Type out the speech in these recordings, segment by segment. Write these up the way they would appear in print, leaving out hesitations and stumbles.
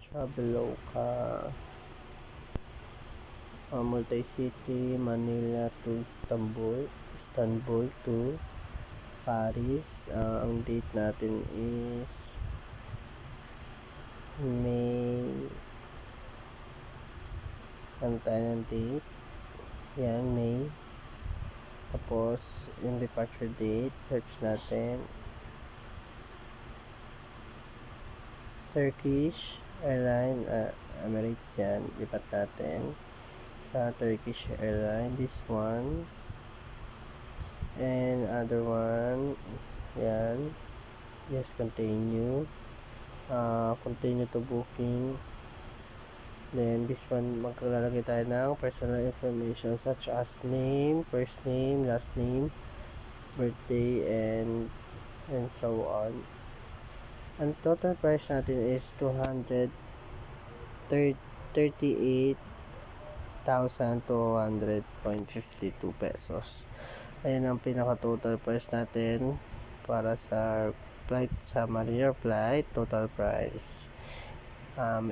Traveloka, multi-city, Manila to Istanbul, Istanbul to Paris. Ang date natin is May. Ano tayo ng date? Yan, May. Tapos yung departure date, search natin Turkish Airline, Emirates yan. Lipat natin sa Turkish Airline, this one and other one. Yan, yes, continue. Continue to booking. Then this one, maglalagay tayo ng personal information such as name, first name, last name, birthday, and so on. Ang total price natin is 238,200.52 pesos. Ayan ang pinaka total price natin para sa flight, sa Mariner flight. Total price,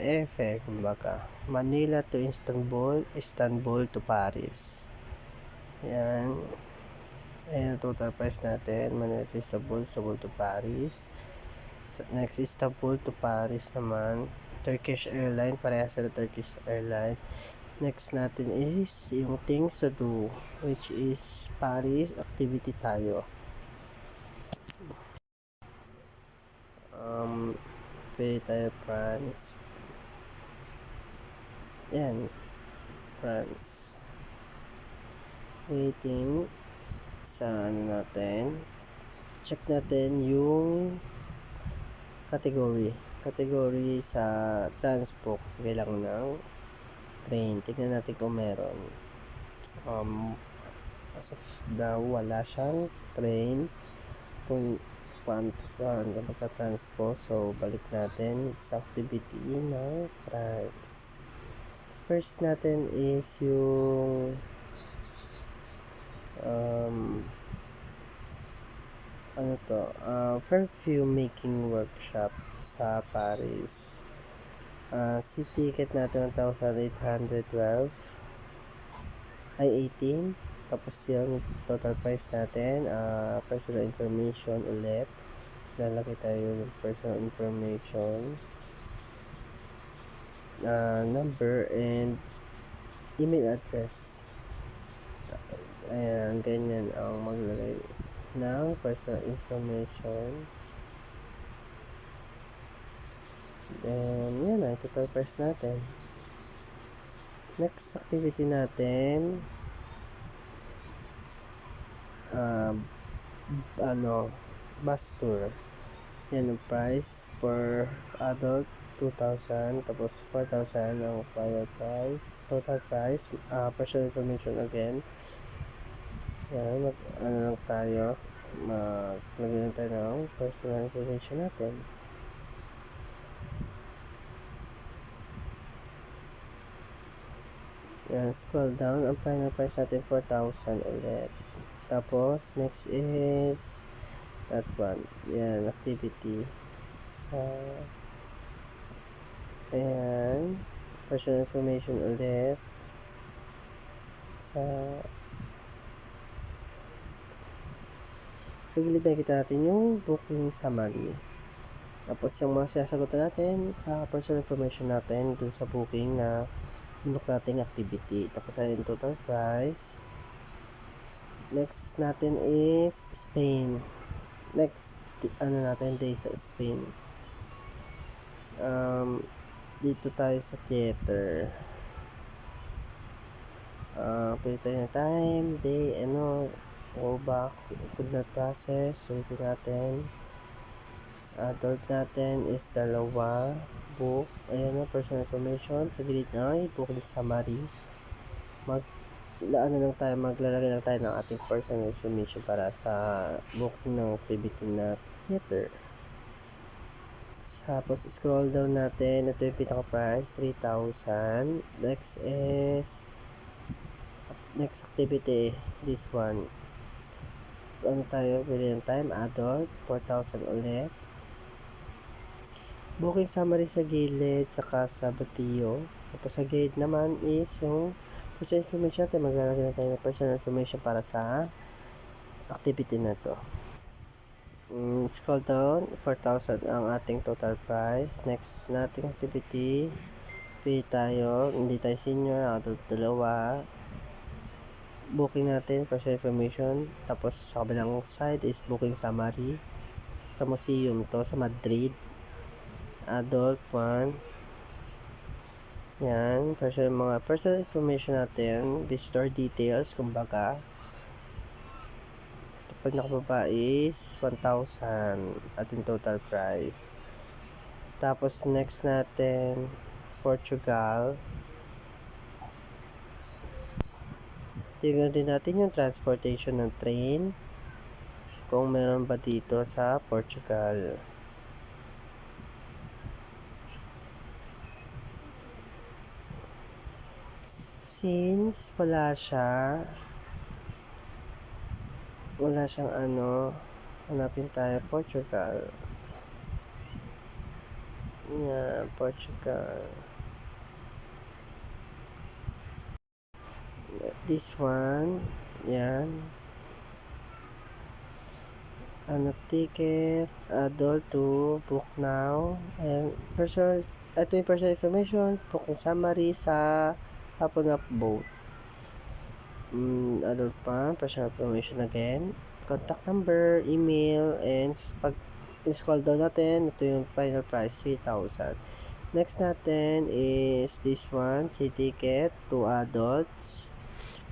airfare, kumbaga Manila to Istanbul, Istanbul to Paris. Ayan ang total price natin. Manila to Istanbul, Istanbul to Paris. Next, Istanbul to Paris naman, Turkish Airline, parehas sa Turkish Airline. Next natin is yung things to do, which is Paris activity tayo. Pwede tayo France. Yan, France. Waiting sa ano natin. Check natin yung category sa transport. Sige lang ng train. Tignan natin kung meron. As of now, wala siyang train kung saan ka magka-transport. So balik natin sa activity ng France. First natin is yung perfume making workshop sa Paris. Seat ticket natin 1,812 ay 18. Tapos yung total price natin, personal information ulit. Lalagay tayo ng personal information, number and email address. Ayan, ganyan ang maglagay ng personal information. Then yan ang total price natin. Next activity natin, bus tour. Yan ang price per adult 2,000, tapos 4,000 ang final price. Total price, personal information again. Yan, lang tayo, maglagay lang tayo ng personal information natin. Yan, scroll down, ang final price natin 4,000 ulit. Tapos next is that one. Yan, activity sa ayan, personal information ulit sa gilid nakikita natin yung booking summary. Tapos yung mga sinasagutan natin sa personal information natin dun sa booking na book nating activity. Tapos ayun total price. Next natin is Spain. Next natin day sa Spain. Dito tayo sa theater. Pwede tayo na time, day, go back, could not process. Waiting natin. Adult natin is dalawa. Book. Ayan na, personal information. Sa gilid na ay booking summary. Maglalagay lang tayo ng ating personal information para sa booking ng activity na theater. Tapos scroll down natin. Ito yung pinaka price, 3,000. Next is next activity, this one. Tayo, pili ng time, adult, 4,000 ulit. booking summary sa gilid, saka sa Batillo. Tapos sa gilid naman is yung personal information natin. Maglalagay na tayo ng personal information para sa activity na to. Scroll down, 4,000 ang ating total price. Next nating activity, pay tayo, hindi tayo senior, adult dalawa. Booking natin, personal information. Tapos sa kabilang side is booking summary. Sa museum to, sa Madrid. Adult 1. Yan, mga personal information natin, visitor details, kumbaga. Pag nakababa is 1,000 ating total price. Tapos next natin, Portugal. Tingnan din natin yung transportation ng train. Kung meron ba dito sa Portugal. Since wala siyang hanapin tayo Portugal. Yan, Portugal. This one, yan. Ticket, adult to book now. And ito yung personal information, booking summary sa hapon up boat. Adult pa, personal information again. Contact number, email, and pag scroll down natin, ito yung final price, 3,000. Next natin is this one, sea ticket, 2 adults.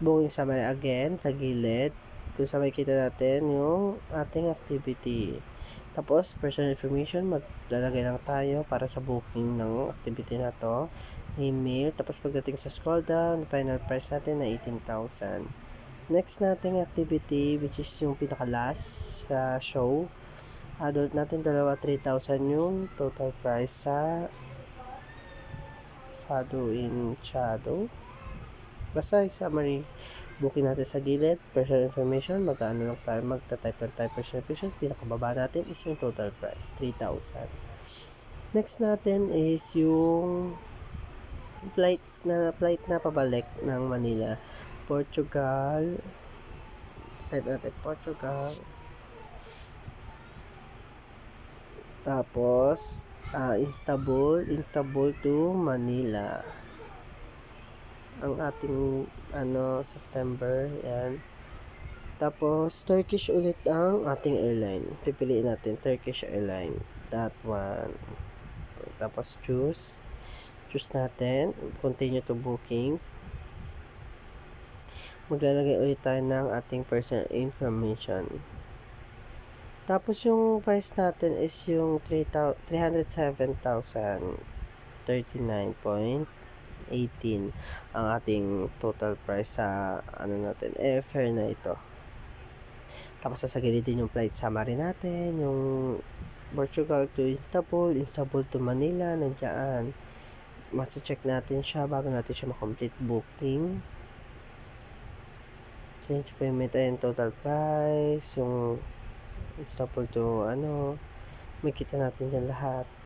Booking summary again, sa gilid. Kung sa makikita natin yung ating activity. Tapos, personal information, maglalagay lang tayo para sa booking ng activity na to. Email, tapos pagdating sa scroll down, final price natin na 18,000. Next nating activity, which is yung pinaka-last sa show. Adult natin, dalawa, 3,000 yung total price sa Fado in Shadow. Basta summary, booking natin sa gilid, personal information, magta-type ng type personal information, pinakababa natin is yung total price, 3,000. Next natin is yung flight na pabalik ng Manila. Portugal. Type natin Portugal. Tapos, Istanbul to Manila. Ang ating September, yan. Tapos Turkish ulit ang ating airline. Pipiliin natin Turkish airline. That one. Tapos choose natin, continue to booking. Maglalagay ulit tayo ng ating personal information. Tapos yung price natin is yung 307,039.18 ang ating total price sa airfare na ito. Tapos sasagilid din yung flight summary natin, yung Portugal to Istanbul to Manila, nandiyan. Mati-check natin siya bago natin siya ma-complete booking. Change payment and total price, yung Istanbul to may kita natin yan lahat.